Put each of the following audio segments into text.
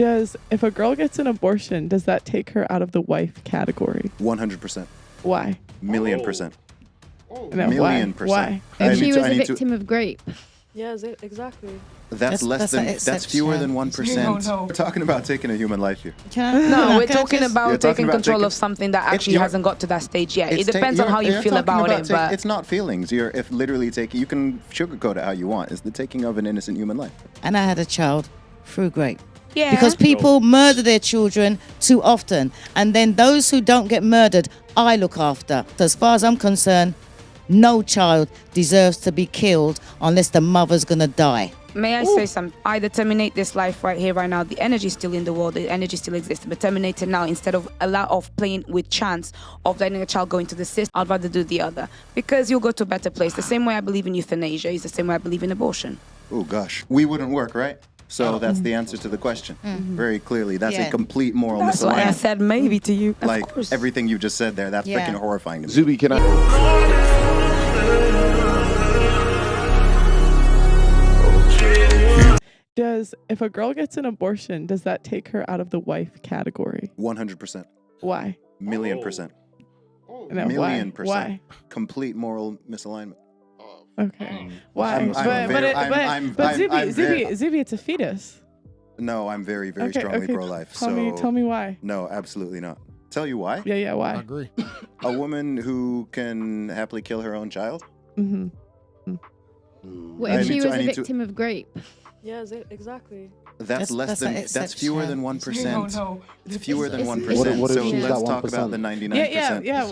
If a girl gets an abortion, does that take her out of the wife category? 100%. Why? Million%. No, Million why? percent. If she was a victim of grape. Yeah, exactly. That's fewer than 1%. No. We're talking about taking a human life here. No, we're talking You're about talking taking about control taking- of something that actually you're- hasn't got to that stage yet. It It's depends on how you you're feel talking about it, but it's not feelings. You're if literally taking. You can sugarcoat it how you want. It's the taking of an innocent human life. And I had a child through grape. yeah. Because people murder their children too often. And then those who don't get murdered, I look after. As far as I'm concerned, no child deserves to be killed unless the mother's going to die. May I say something? Either terminate this life right here, right now. The energy is still in the world. The energy still exists. But terminate it now instead of playing with chance of letting a child go into the system. I'd rather do the other because you'll go to a better place. The same way I believe in euthanasia is the same way I believe in abortion. Oh gosh, we wouldn't work, right? So that's the answer to the question. Very clearly, that's a complete moral That's why I misalignment. said maybe to you. Of Like course. everything you just said there, that's Yeah. freaking horrifying to me. Zuby, can I? If a girl gets an abortion, does that take her out of the wife category? 100%. Why? Million%. No, Million%. Why? Complete moral misalignment. Okay. Why? I'm very- Zuby, it's a fetus. No, I'm very, very strongly pro-life. Tell me why. No, absolutely not. Tell you why? Yeah, why? I agree. A woman who can happily kill her own child? Mm-hmm. What I if she need to- was I a need to- victim of grape? Yeah, exactly. That's fewer than 1%. No. It's fewer than It's- 1%. What if So she's let's that talk 1%? about the 99%. Yeah.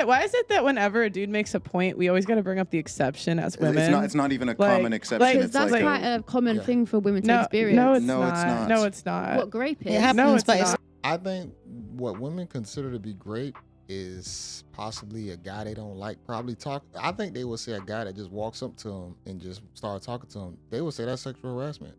Why is it that whenever a dude makes a point, we always got to bring up the exception as women? It's not even a Like- common exception. like- Because It's that's like quite a common thing for women to No, experience. no, it's No, it's not. not. No, it's not. What grape is? It happens, No, it's but it's not. I think what women consider to be grape is possibly a guy they don't like. I think they would say a guy that just walks up to them and just starts talking to them. They would say that's sexual harassment.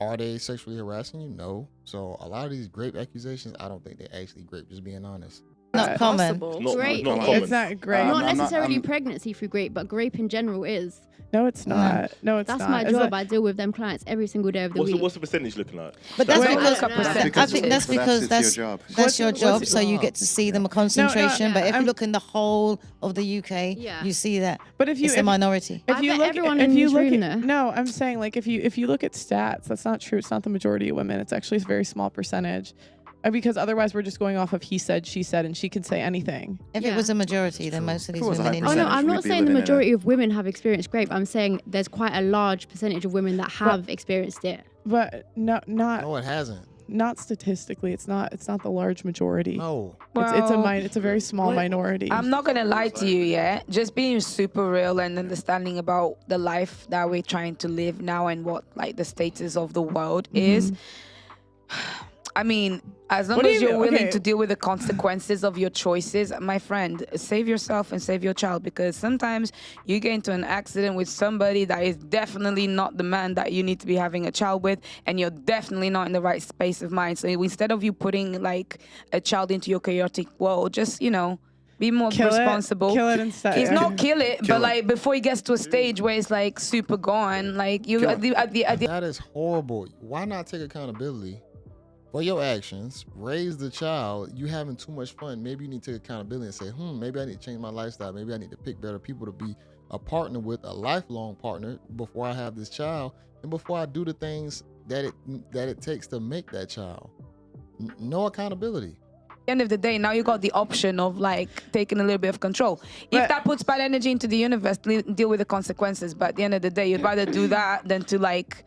Are they sexually harassing you? No. So a lot of these grape accusations, I don't think they're actually grape. Just being honest. not common. Grape not is- common. It's not great. Not I'm not- necessarily I'm- pregnancy through grape, but grape in general is. No, it's not. No, it's That's not. my It's job. a- I deal with them clients every single day of the week. What's the percentage looking like? But that's Wait, because I don't know. I think that's it's because your that's job. that's your What's- job, what's- so you get to see them a concentration. But if you I'm- look in the whole of the UK, Yeah. you see that But if you it's a minority. I bet everyone in if you this look room at, there. no, I'm saying like if you look at stats, that's not true. It's not the majority of women. It's actually a very small percentage. Because otherwise we're just going off of he said, she said, and she can say anything. If Yeah. it was a majority, then most of If these it was a women. high Oh no, percentage, I'm we'd not be saying the living in a- majority of women have experienced grape. I'm saying there's quite a large percentage of women that have experienced it. But not No, it hasn't. not statistically. It's not the large majority. No. It's a very small minority. I'm not gonna lie to you, yeah. Just being super real and understanding about the life that we're trying to live now and what like the status of the world is. I mean, as long What do as you you're mean? willing Okay. to deal with the consequences of your choices, my friend, save yourself and save your child, because sometimes you get into an accident with somebody that is definitely not the man that you need to be having a child with, and you're definitely not in the right space of mind. So instead of you putting like a child into your chaotic world, just, be more responsible. Kill it instead. It's not kill it, Kill but it. like before he gets to a stage where it's like super gone, like you Kill at the That is horrible. Why not take accountability for your actions? Raise the child. You having too much fun. Maybe you need to take accountability and say, maybe I need to change my lifestyle. Maybe I need to pick better people to be a partner with, a lifelong partner, before I have this child and before I do the things that it takes to make that child. No accountability. end of the day, now you got the option of like taking a little bit of control. But- If that puts bad energy into the universe, deal with the consequences. But at the end of the day, you'd rather do that than to like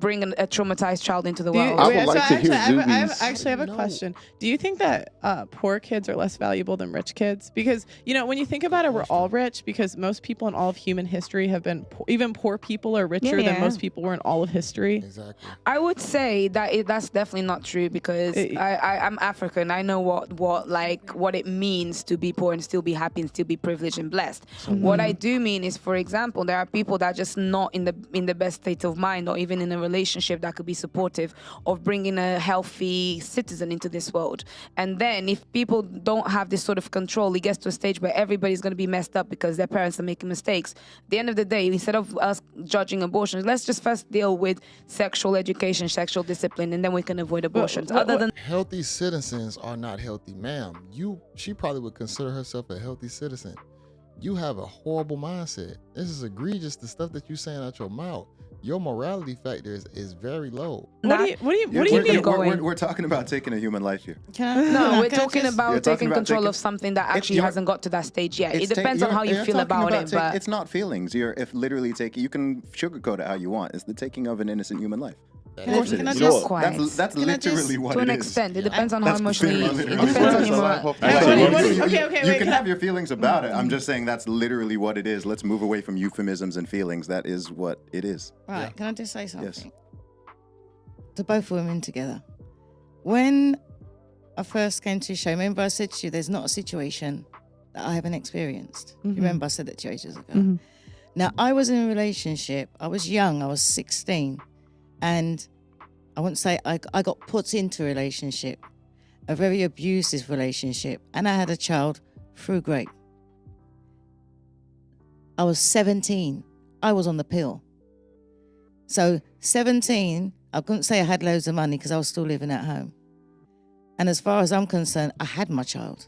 bring a traumatized child into the world. I would like to hear I Zuby's- have a question. Do you think that poor kids are less valuable than rich kids? Because, when you think about it, we're all rich because most people in all of human history have been, even poor people are richer than most people were in all of history. Exactly. I would say that that's definitely not true because I'm African. I know what it means to be poor and still be happy and still be privileged and blessed. What I do mean is, for example, there are people that are just not in the best state of mind or even in a relationship that could be supportive of bringing a healthy citizen into this world. And then if people don't have this sort of control, it gets to a stage where everybody's going to be messed up because their parents are making mistakes. At the end of the day, instead of us judging abortions, let's just first deal with sexual education, sexual discipline, and then we can avoid abortions. Other than Healthy citizens are not healthy, ma'am. She probably would consider herself a healthy citizen. You have a horrible mindset. This is egregious, the stuff that you're saying out your mouth. Your morality factor is very low. What do you mean? We're talking about taking a human life here. No, we're talking You're about talking taking about control taking- of something that actually you're- hasn't got to that stage yet. It It's depends on how you you're feel talking about it. But it's not feelings. If literally taking, you can sugarcoat it how you want. It's the taking of an innocent human life. Of course it Can I is. just- Quite. That's literally what to it an is. extent, it depends on how That's emotionally. very It literally depends on what your it moral. is. Okay, You wait, can have your feelings about it. I'm just saying that's literally what it is. Let's move away from euphemisms and feelings. That is what it is. Right, can I just say something? Yes. To both women together. When I first came to the show, remember I said to you, there's not a situation that I haven't experienced. You remember I said that to you ages ago. Now, I was in a relationship. I was young. I was 16. And I wouldn't say I got put into a relationship, a very abusive relationship. And I had a child through grape. I was 17. I was on the pill. So 17, I couldn't say I had loads of money because I was still living at home. And as far as I'm concerned, I had my child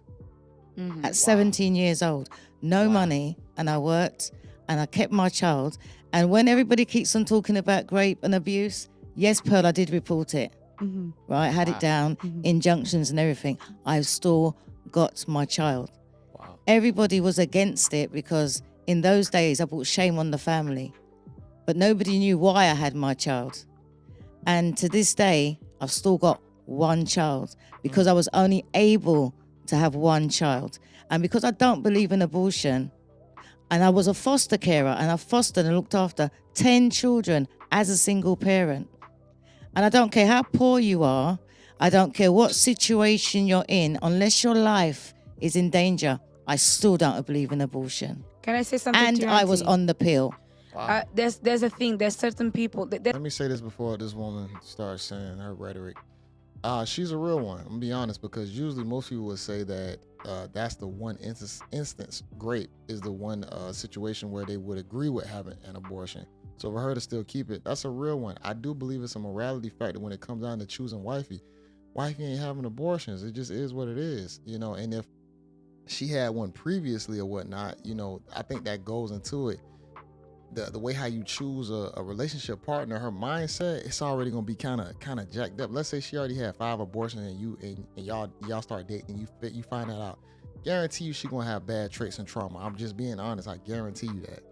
at 17 years old. No money, and I worked, and I kept my child. And when everybody keeps on talking about rape and abuse, yes, Pearl, I did report it. Right, I had it down, injunctions and everything. I've still got my child. Wow. Everybody was against it because in those days I brought shame on the family. But nobody knew why I had my child. And to this day, I've still got one child because I was only able to have one child. And because I don't believe in abortion, and I was a foster carer, and I fostered and looked after 10 children as a single parent. And I don't care how poor you are, I don't care what situation you're in, unless your life is in danger, I still don't believe in abortion. Can I say something And to you, I was Auntie? on the pill. There's a thing. There's certain people. Let me say this before this woman starts saying her rhetoric. She's a real one. I'm gonna be honest, because usually most people would say that that's the one instance. Grape is the one situation where they would agree with having an abortion. So for her to still keep it, that's a real one. I do believe it's a morality factor when it comes down to choosing wifey. Wifey ain't having abortions. It just is what it is, you know. And if she had one previously or whatnot, you know, I think that goes into it. The way how you choose a relationship partner, her mindset, it's already gonna be kind of jacked up. Let's say she already had 5 abortions and y'all start dating, you find that out. Guarantee you she gonna have bad traits and trauma. I'm just being honest. I guarantee you that.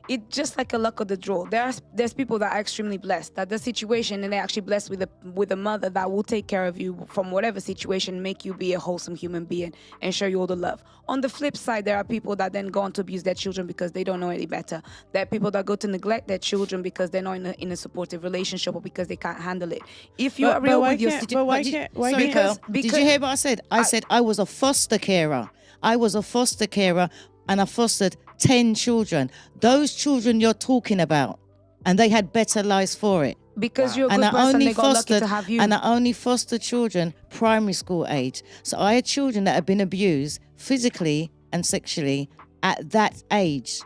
It's just like a luck of the draw. There's people that are extremely blessed, that the situation, and they're actually blessed with a mother that will take care of you from whatever situation, make you be a wholesome human being and show you all the love. On the flip side, there are people that then go on to abuse their children because they don't know any better. There are people that go to neglect their children because they're not in a supportive relationship or because they can't handle it. If you are real with your Did you hear what I said? I said I was a foster carer. I was a foster carer and I fostered 10 children. Those children you're talking about, and they had better lives for it. Because you're a good person, they got lucky to have you. And I only fostered children primary school age. So I had children that had been abused physically and sexually at that age.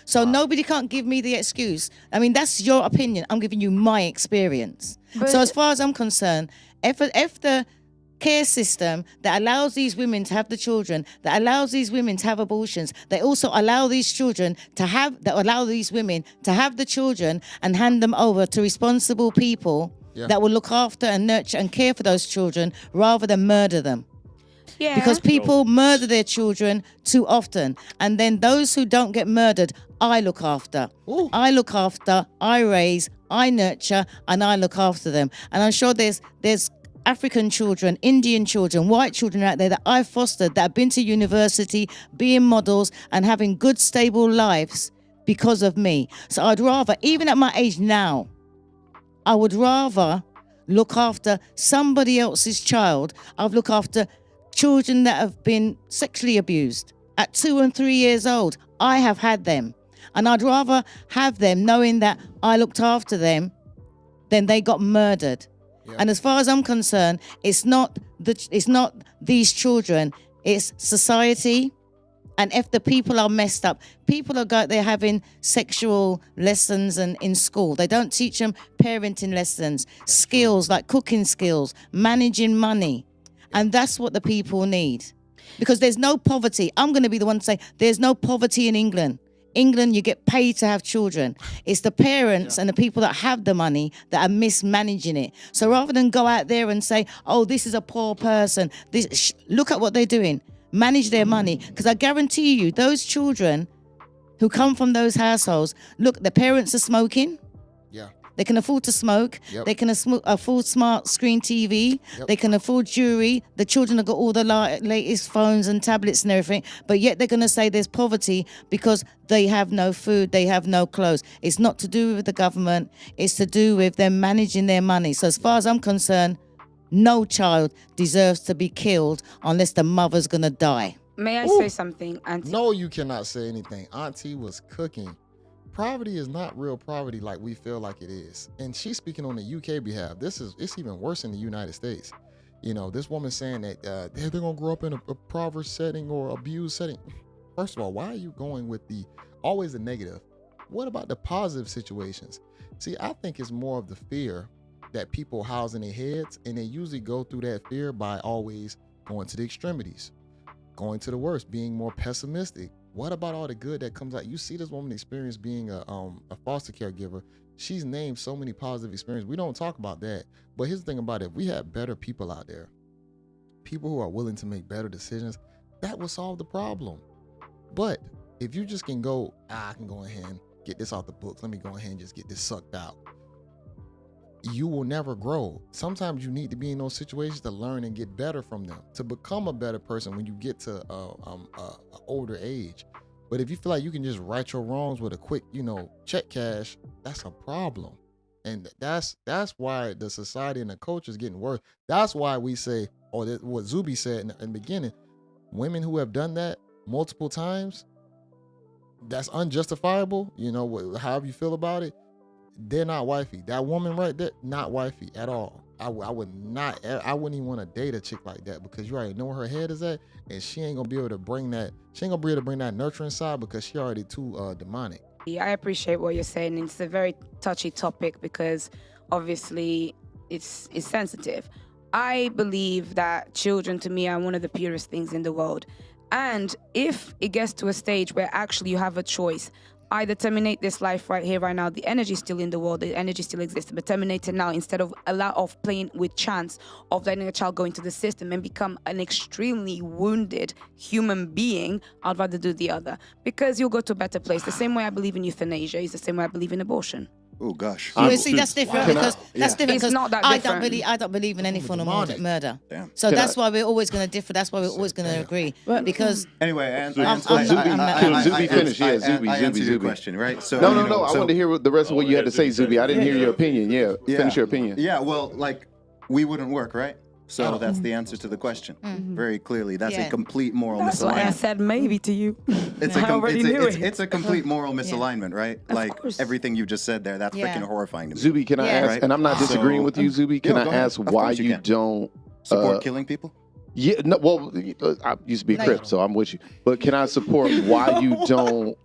So nobody can't give me the excuse. I mean, that's your opinion. I'm giving you my experience. So as far as I'm concerned, if the care system that allows these women to have the children, that allows these women to have abortions, they also allow these women to have the children and hand them over to responsible people that will look after and nurture and care for those children rather than murder them. Yeah. Because people murder their children too often. And then those who don't get murdered, I look after. Ooh. I look after, I raise, I nurture, and I look after them. And I'm sure there's African children, Indian children, white children out there that I've fostered that have been to university, being models and having good, stable lives because of me. So I'd rather, even at my age now, I would rather look after somebody else's child. I've looked after children that have been sexually abused at 2 and 3 years old. I have had them. And I'd rather have them knowing that I looked after them then they got murdered. Yeah. And as far as I'm concerned, it's not these children, it's society. And if the people are messed up, people are they're having sexual lessons and in school. They don't teach them parenting lessons, skills like cooking skills, managing money. And that's what the people need. Because there's no poverty. I'm going to be the one to say there's no poverty in England. England, you get paid to have children. It's the parents and the people that have the money that are mismanaging it. So rather than go out there and say, oh, this is a poor person, look at what they're doing. Manage their money. Because I guarantee you, those children who come from those households, look, the parents are smoking. Yeah. They can afford to smoke. Yep. They can afford smart screen TV. Yep. They can afford jewelry. The children have got all the latest phones and tablets and everything. But yet they're going to say there's poverty because they have no food. They have no clothes. It's not to do with the government. It's to do with them managing their money. So as far as I'm concerned, no child deserves to be killed unless the mother's going to die. May I say something, Auntie? No, you cannot say anything. Auntie was cooking. Poverty is not real poverty like we feel like it is. And she's speaking on the UK behalf. It's even worse in the United States. You know, this woman saying that they're going to grow up in a poverty setting or abused setting. First of all, why are you going with always the negative? What about the positive situations? See, I think it's more of the fear that people house in their heads, and they usually go through that fear by always going to the extremities, going to the worst, being more pessimistic. What about all the good that comes out? You see this woman experience being a foster caregiver. She's named so many positive experiences. We don't talk about that. But here's the thing about it. If we had better people out there, people who are willing to make better decisions, that would solve the problem. But if you just can go, I can go ahead and get this off the books. Let me go ahead and just get this sucked out. You will never grow. Sometimes you need to be in those situations to learn and get better from them, to become a better person when you get to a older age. But if you feel like you can just right your wrongs with a quick, check cash, that's a problem. And that's why the society and the culture is getting worse. That's why we say, what Zuby said in the beginning, women who have done that multiple times, that's unjustifiable. However you feel about it, they're not wifey. That woman right there, not wifey at all. I wouldn't even want to date a chick like that, because you already know where her head is at, and she ain't gonna be able to bring that nurturing side, because she already too demonic. I appreciate what you're saying. It's a very touchy topic because obviously it's sensitive. I believe that children, to me, are one of the purest things in the world. And if it gets to a stage where actually you have a choice, either terminate this life right here, right now. The energy is still in the world. The energy still exists, but terminate it now instead of playing with chance of letting a child go into the system and become an extremely wounded human being. I'd rather do the other, because you'll go to a better place. The same way I believe in euthanasia is the same way I believe in abortion. Oh gosh. See, that's different because It's not that different. I don't believe in any form of murder. Damn. So that's why we're always going to differ. That's why we're always going to agree. Because Anyway, Zuby finish. Yeah, Zuby. I answered your question, right? So No. I wanted to hear the rest of what you had to say, Zuby. I didn't hear your opinion. Yeah, finish your opinion. Yeah, well, we wouldn't work, right? So that's the answer to the question. Very clearly, that's a complete moral That's why I misalignment. said maybe to you. It's a complete moral misalignment, right? course. Everything you just said there, that's freaking horrifying to me. Zuby, can I ask? Right? And I'm not disagreeing with you, Zuby. Can I go ahead. ask Of why course you you can. don't Support killing people? Yeah, no. Well, I used to be a Crip, so I'm with you. But can I support why you don't?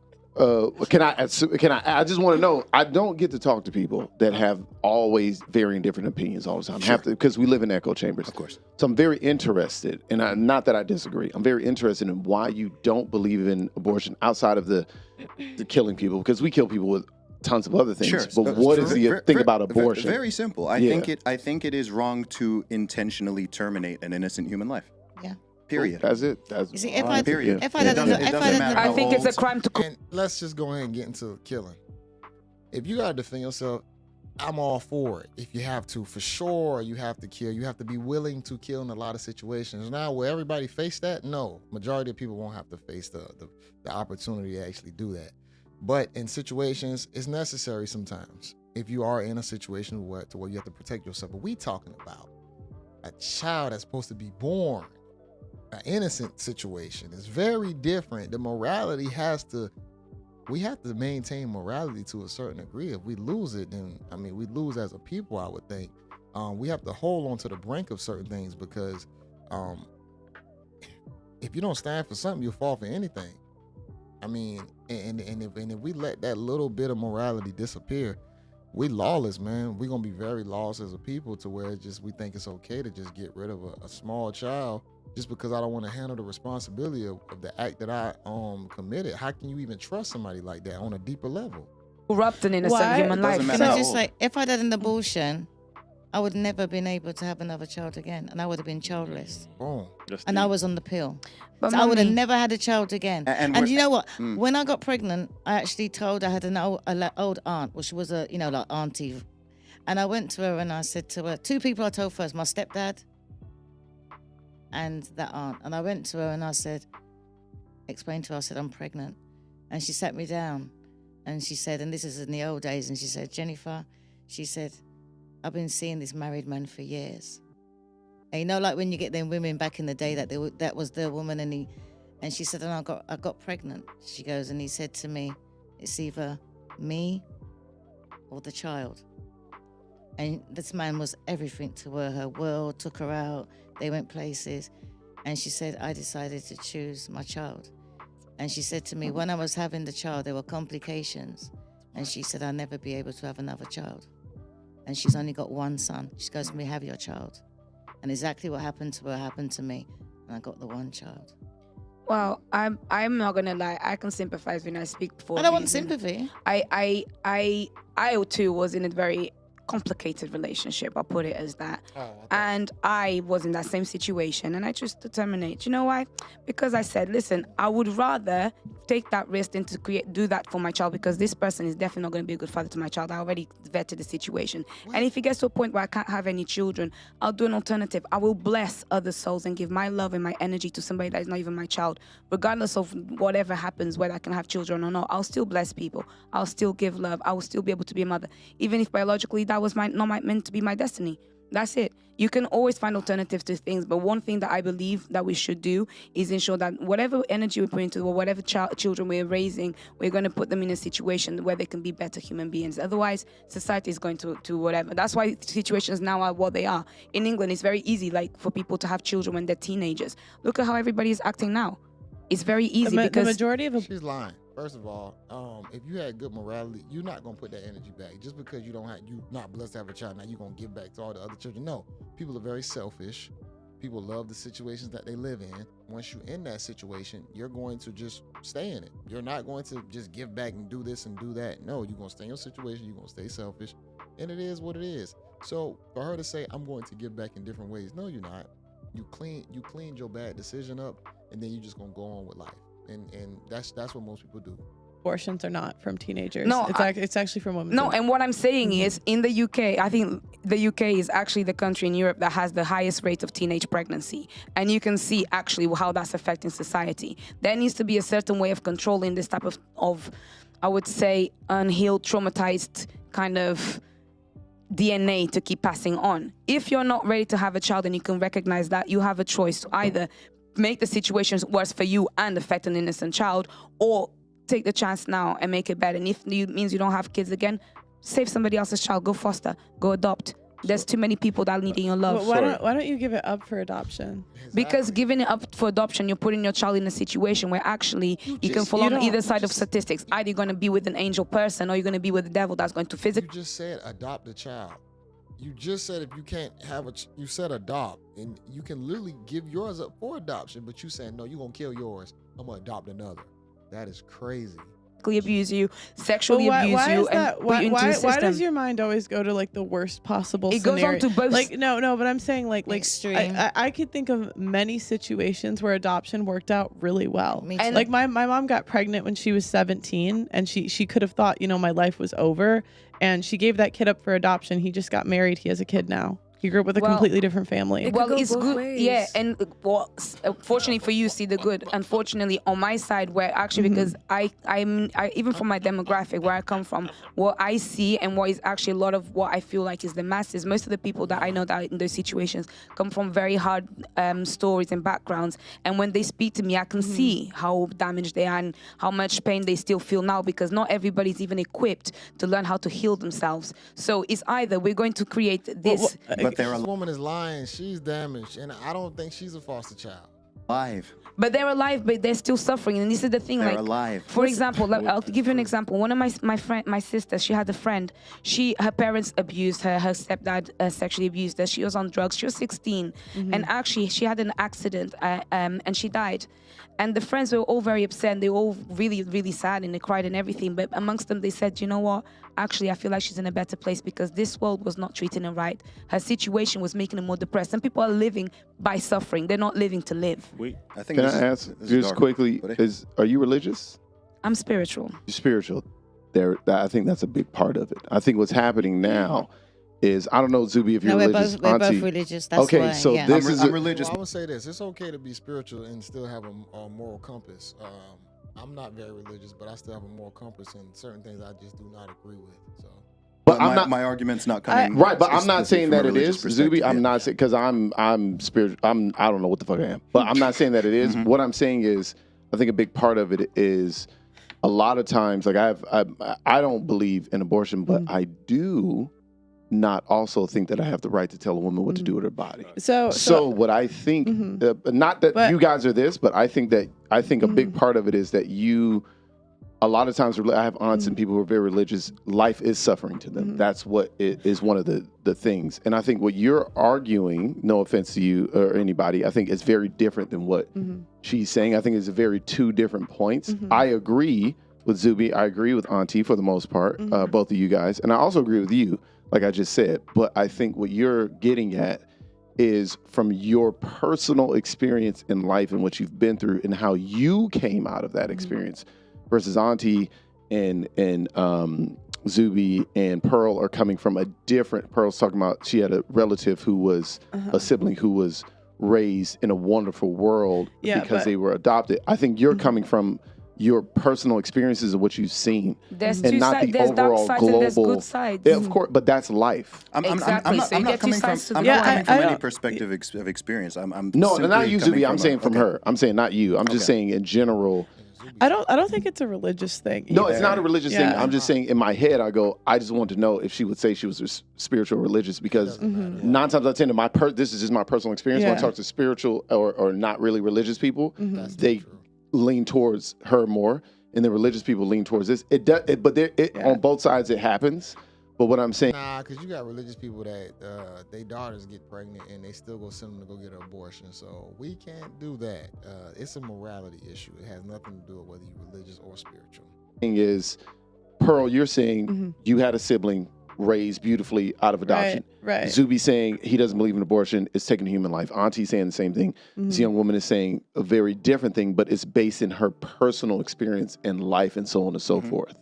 Can I? I just want to know. I don't get to talk to people that have always varying different opinions all the time. Sure. Because we live in echo chambers. Of course. So I'm very interested, and not that I disagree. I'm very interested in why you don't believe in abortion outside of the killing people, because we kill people with tons of other things. Sure. But what is the thing about abortion? Very simple. I think it is wrong to intentionally terminate an innocent human life. Yeah. Period. That's it. you see, if I Period. if I It didn't, doesn't if I matter didn't, how I think it's a old. crime to And let's just go ahead and get into killing. If you gotta defend yourself, I'm all for it. If you have to, for sure, you have to kill. You have to be willing to kill in a lot of situations. Now, will everybody face that? No. Majority of people won't have to face the opportunity to actually do that. But in situations, it's necessary sometimes. If you are in a situation where you have to protect yourself. But we talking about a child that's supposed to be born. An innocent situation is very different. The morality has to we have to maintain morality to a certain degree. If we lose it, then I mean, we lose as a people, I would think. We have to hold on to the brink of certain things because if you don't stand for something, you'll fall for anything. I mean, and if we let that little bit of morality disappear, we lawless, man. We're gonna be very lost as a people to where it's just we think it's okay to just get rid of a small child just because I don't want to handle the responsibility of the act that I committed. How can you even trust somebody like that on a deeper level? Corrupting innocent Why? human It life. doesn't Can matter. I just say, if I'd had an abortion, I would never have been able to have another child again, and I would have been childless. Boom. And I was on the pill. But So I would have mommy- never had a child again. And And we're- you know what? When I got pregnant, I actually told I had an old aunt, well, she was a, like auntie. And I went to her and I said to her, two people I told first, my stepdad and that aunt. And I went to her and I said, explained to her, I said, I'm pregnant. And she sat me down and she said, and this is in the old days, and she said, Jennifer, she said, I've been seeing this married man for years. And you know, like when you get them women back in the day that was their woman, and she said, and I got pregnant. She goes, and he said to me, it's either me or the child. And this man was everything to her world, took her out, they went places. And she said, I decided to choose my child. And she said to me, when I was having the child, there were complications. And she said, I'll never be able to have another child. And she's only got one son. She goes to me, have your child. And exactly what happened to her happened to me. And I got the one child. Well, I'm not gonna lie. I can sympathize when I speak for. I don't want reason. sympathy. I too was in a very complicated relationship. I'll put it as that. And I was in that same situation, and I just determined, you know why? Because I said, listen, I would rather take that risk than to do that for my child, because this person is definitely not going to be a good father to my child. I already vetted the situation. And if it gets to a point where I can't have any children, I'll do an alternative. I will bless other souls and give my love and my energy to somebody that is not even my child. Regardless of whatever happens, whether I can have children or not, I'll still bless people. I'll still give love. I will still be able to be a mother. Even if biologically that was not meant to be my destiny. That's it. You can always find alternatives to things, but one thing that I believe that we should do is ensure that whatever energy we put into or whatever children we're raising, we're going to put them in a situation where they can be better human beings. Otherwise, society is going to whatever. That's why situations now are what they are. In England, it's very easy, like, for people to have children when they're teenagers. Look at how everybody is acting now. It's very easy because the majority of She's lying. First of all, if you had good morality, you're not gonna put that energy back. Just because you not blessed to have a child, now you're gonna give back to all the other children. No, people are very selfish. People love the situations that they live in. Once you're in that situation, you're going to just stay in it. You're not going to just give back and do this and do that. No, you're gonna stay in your situation. You're gonna stay selfish, and it is what it is. So for her to say, "I'm going to give back in different ways," no, you're not. You cleaned your bad decision up, and then you're just gonna go on with life. And that's what most people do. abortions are not from teenagers. No, it's actually from women. No, and what I'm saying is, in the UK, I think the UK is actually the country in Europe that has the highest rate of teenage pregnancy. And you can see actually how that's affecting society. There needs to be a certain way of controlling this type of I would say, unhealed, traumatized kind of DNA to keep passing on. If you're not ready to have a child and you can recognize that, you have a choice to either make the situations worse for you and affect an innocent child, or take the chance now and make it better. And if it means you don't have kids again, save somebody else's child, go foster, go adopt. There's too many people that are needing your love. Why don't you give it up for adoption? Because giving it up for adoption, you're putting your child in a situation where actually you can fall on either side of statistics. Either you're going to be with an angel person or you're going to be with the devil that's going to physically. You just said adopt a child. You just said if you can't have you said adopt, and you can literally give yours up for adoption, but you saying no, you're going to kill yours. I'm going to adopt another. That is crazy. Abuse you, sexually abuse you, and put you into a system. Why does your mind always go to like the worst possible It scenario? goes on to both. Like no, but I'm saying like Extreme. I could think of many situations where adoption worked out really well. Me too. And- Like my mom got pregnant when she was 17, and she could have thought, my life was over, and she gave that kid up for adoption. He just got married. He has a kid now. He grew up with a completely different family. It Well, could go it's both good. ways. Yeah, and fortunately for you, see the good. Unfortunately, on my side, where actually because I even from my demographic where I come from, what I see and what is actually a lot of what I feel like is the masses. Most of the people that I know that are in those situations come from very hard stories and backgrounds, and when they speak to me, I can see how damaged they are and how much pain they still feel now, because not everybody's even equipped to learn how to heal themselves. So it's either we're going to create this. But they're This woman is lying. She's damaged, and I don't think she's a foster child. alive. But they're alive, but they're still suffering, and this is the thing. They're like, alive. for example, I'll give you an example. One of my sisters, she had a friend. Her parents abused her. Her stepdad sexually abused her. She was on drugs. She was 16, and actually she had an accident, and she died. And the friends were all very upset. And they were all really, really sad, and they cried and everything. But amongst them, they said, you know what? Actually, I feel like she's in a better place because this world was not treating her right. Her situation was making her more depressed. Some people are living by suffering. They're not living to live. I think Can this I ask is just dark. quickly? Are you religious? I'm spiritual. You're spiritual. I think that's a big part of it. I think what's happening now is, I don't know, Zubi, if you're No, we're religious. both Auntie. religious. That's Okay, why, so yeah. this is I'm religious. Well, I would say this: it's okay to be spiritual and still have a moral compass. I'm not very religious, but I still have a moral compass, and certain things I just do not agree with. So. But But I'm not my argument's not coming. right. But I'm not saying from a that it religious is, Zubi. perspective, I'm yeah. not saying, because I'm spiritual. I don't know what the fuck I am, but I'm not saying that it is. Mhm. What I'm saying is, I think a big part of it is a lot of times, like I don't believe in abortion, but I do not also think that I have the right to tell a woman what to do with her body. So what I think, not that you guys are this, but I think a big part of it is that a lot of times I have aunts and people who are very religious. Life is suffering to them. That's what it is, one of the things. And I think what you're arguing, no offense to you or anybody, I think is very different than what she's saying. I think it's very two different points. I agree with Zubi. I agree with Auntie for the most part, both of you guys. And I also agree with you, like I just said. But I think what you're getting at is from your personal experience in life and what you've been through and how you came out of that experience. Versus Auntie and Zubi and Pearl are coming from a different. Pearl's talking about she had a relative who was a sibling who was raised in a wonderful world because they were adopted. I think you're coming from your personal experiences of what you've seen, There's and two not sides. the There's dark overall sides global. and there's good sides. Yeah, of course, but that's life. I'm Exactly. not, So I'm you not get two coming from, sides to the I'm coin. not coming from I any don't- perspective of experience. I'm No, simply not you, coming Zubi. I'm saying from okay. her. I'm saying not you. I'm just saying in general. I don't think it's a religious thing. No, it's either. not a religious thing. I'm just saying in my head, I just want to know if she would say she was spiritual or religious, because 9 times out of 10, this is just my personal experience. When I talk to spiritual or not really religious people, they lean towards her more, and the religious people lean towards this. On both sides it happens. But what I'm saying, Nah, because you got religious people that their daughters get pregnant and they still go send them to go get an abortion. So we can't do that. It's a morality issue. It has nothing to do with whether you're religious or spiritual. thing is, Pearl, you're saying you had a sibling raised beautifully out of adoption. Right. Zubi saying he doesn't believe in abortion. It's taking a human life. Auntie saying the same thing. This young woman is saying a very different thing, but it's based in her personal experience and life and so on and so forth,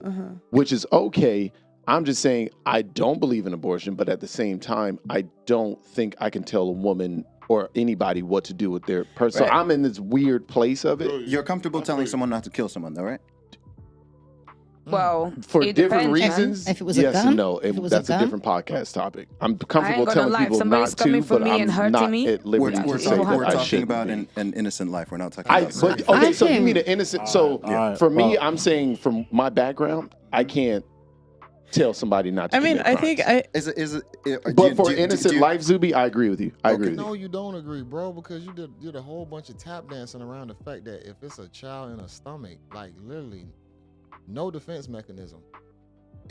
which is okay. I'm just saying I don't believe in abortion, but at the same time, I don't think I can tell a woman or anybody what to do with their person. So I'm in this weird place of it. You're comfortable telling someone not to kill someone, though, right? Well, For it different depends. reasons, If it was a yes gun? and no. If it was a That's a gun? different podcast topic. I'm I ain't comfortable gonna telling lie. If people somebody's not coming to, for but me and I'm hurting not me, at liberty to say that We're I talking shouldn't about be. an innocent life. We're not talking about But I okay, so you think- mean an innocent? So for me, I'm saying from my background, I can't tell somebody not to. I mean, commit I think crimes. But for innocent life, Zubi, I agree with you. I agree with No, you. you don't agree, bro, because you did a whole bunch of tap dancing around the fact that if it's a child in a stomach, like literally no defense mechanism,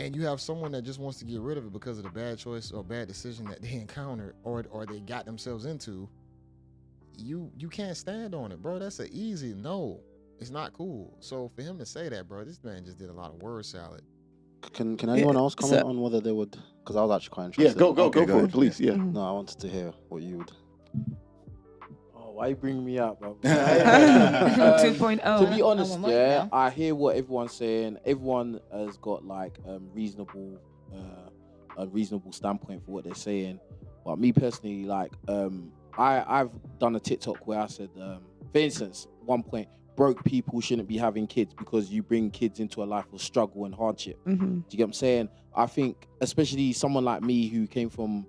and you have someone that just wants to get rid of it because of the bad choice or bad decision that they encountered or they got themselves into, you can't stand on it, bro. That's an easy no. It's not cool. So for him to say that, bro, this man just did a lot of word salad. Can anyone else comment on whether they would? Because I was actually quite interested. Yeah, go for it, please. Yeah. No, I wanted to hear what you would. Oh, why you bringing me up, bro? 2.0. To be honest, I'm a yeah, monk I hear what everyone's saying. Everyone has got like a reasonable standpoint for what they're saying. But me personally, like, I've done a TikTok where I said, for instance, one point, broke people shouldn't be having kids because you bring kids into a life of struggle and hardship. Do you get what I'm saying? I think, especially someone like me who came from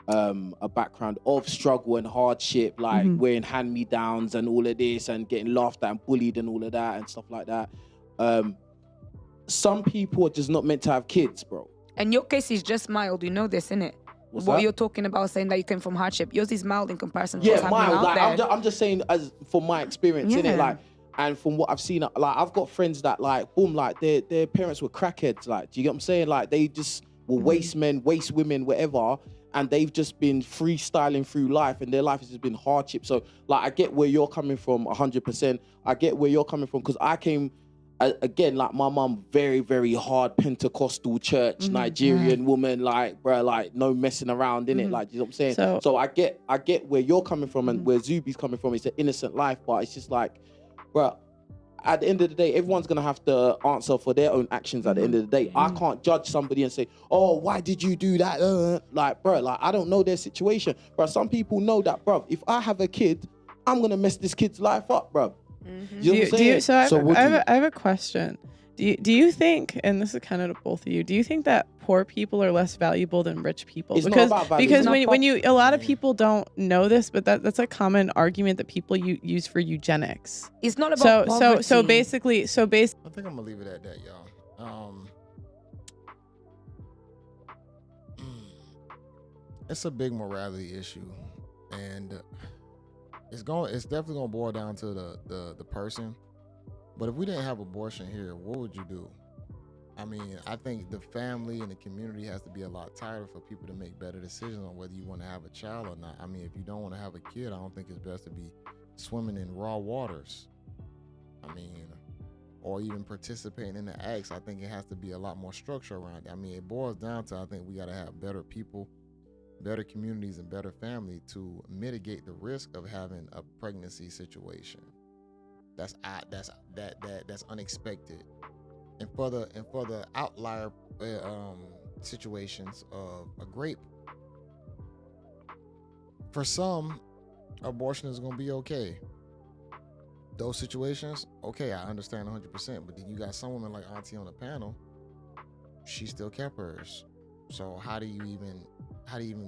a background of struggle and hardship, like wearing hand-me-downs and all of this and getting laughed at and bullied and all of that and stuff like that. Some people are just not meant to have kids, bro. And your case is just mild, you know this, innit? What you're talking about, saying that you came from hardship, yours is mild in comparison to what's happening mild. out Like, there. I'm just saying, as from my experience, innit? Like, and from what I've seen, like, I've got friends that, like, boom, like, their parents were crackheads. Like, do you get what I'm saying? Like, they just were waste men, waste women, whatever, and they've just been freestyling through life, and their life has just been hardship. So, like, I get where you're coming from 100%. I get where you're coming from, because I came, again, like, my mum, very, very hard Pentecostal church, Nigerian woman, like, bruh, like, no messing around, innit? Like, you know what I'm saying? So I get where you're coming from and where Zuby's coming from. It's an innocent life, but it's just like, bruh, at the end of the day, everyone's gonna have to answer for their own actions at the end of the day. I can't judge somebody and say, oh, why did you do that? Like, bruh, like, I don't know their situation. Bruh, some people know that, bruh, if I have a kid, I'm gonna mess this kid's life up, bruh. You know what I'm saying? I have a question. Do you think, and this is kind of to both of you, do you think that poor people are less valuable than rich people? It's because not about value. because when you, a lot of people don't know this, but that's a common argument that people use for eugenics. It's not about poverty. So basically, I think I'm gonna leave it at that, y'all. It's a big morality issue, and it's definitely gonna boil down to the person. But if we didn't have abortion here, what would you do? I mean, I think the family and the community has to be a lot tighter for people to make better decisions on whether you want to have a child or not. I mean, if you don't want to have a kid, I don't think it's best to be swimming in raw waters. I mean, or even participating in the acts. I think it has to be a lot more structure around it. I mean, it boils down to, I think we got to have better people, better communities, and better family to mitigate the risk of having a pregnancy situation. That's unexpected, and for the outlier situations of a grape, for some, abortion is gonna be okay. Those situations, okay, I understand 100%. But then you got some women like Auntie on the panel, she still kept hers. So how do you even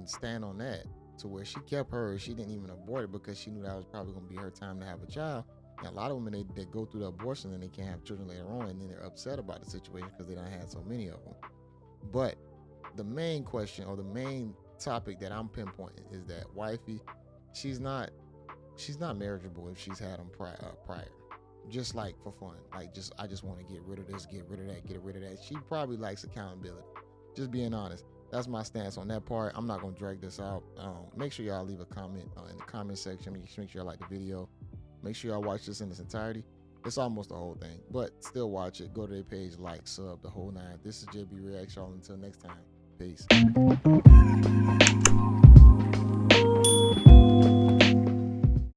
stand on that? To where she kept hers, she didn't even abort it because she knew that was probably gonna be her time to have a child. And a lot of women, they go through the abortion and they can't have children later on, and then they're upset about the situation because they done had so many of them. But the main question, or the main topic that I'm pinpointing, is that wifey, she's not marriageable if she's had them prior. Just like for fun, like I just want to get rid of this, get rid of that, get rid of that. She probably likes accountability. Just being honest. That's my stance on that part. I'm not gonna drag this out. Make sure y'all leave a comment in the comment section. Make sure y'all like the video. Make sure y'all watch this in its entirety. It's almost the whole thing, but still watch it. Go to their page, like, sub, the whole nine. This is JayBReacts, y'all. Until next time, peace.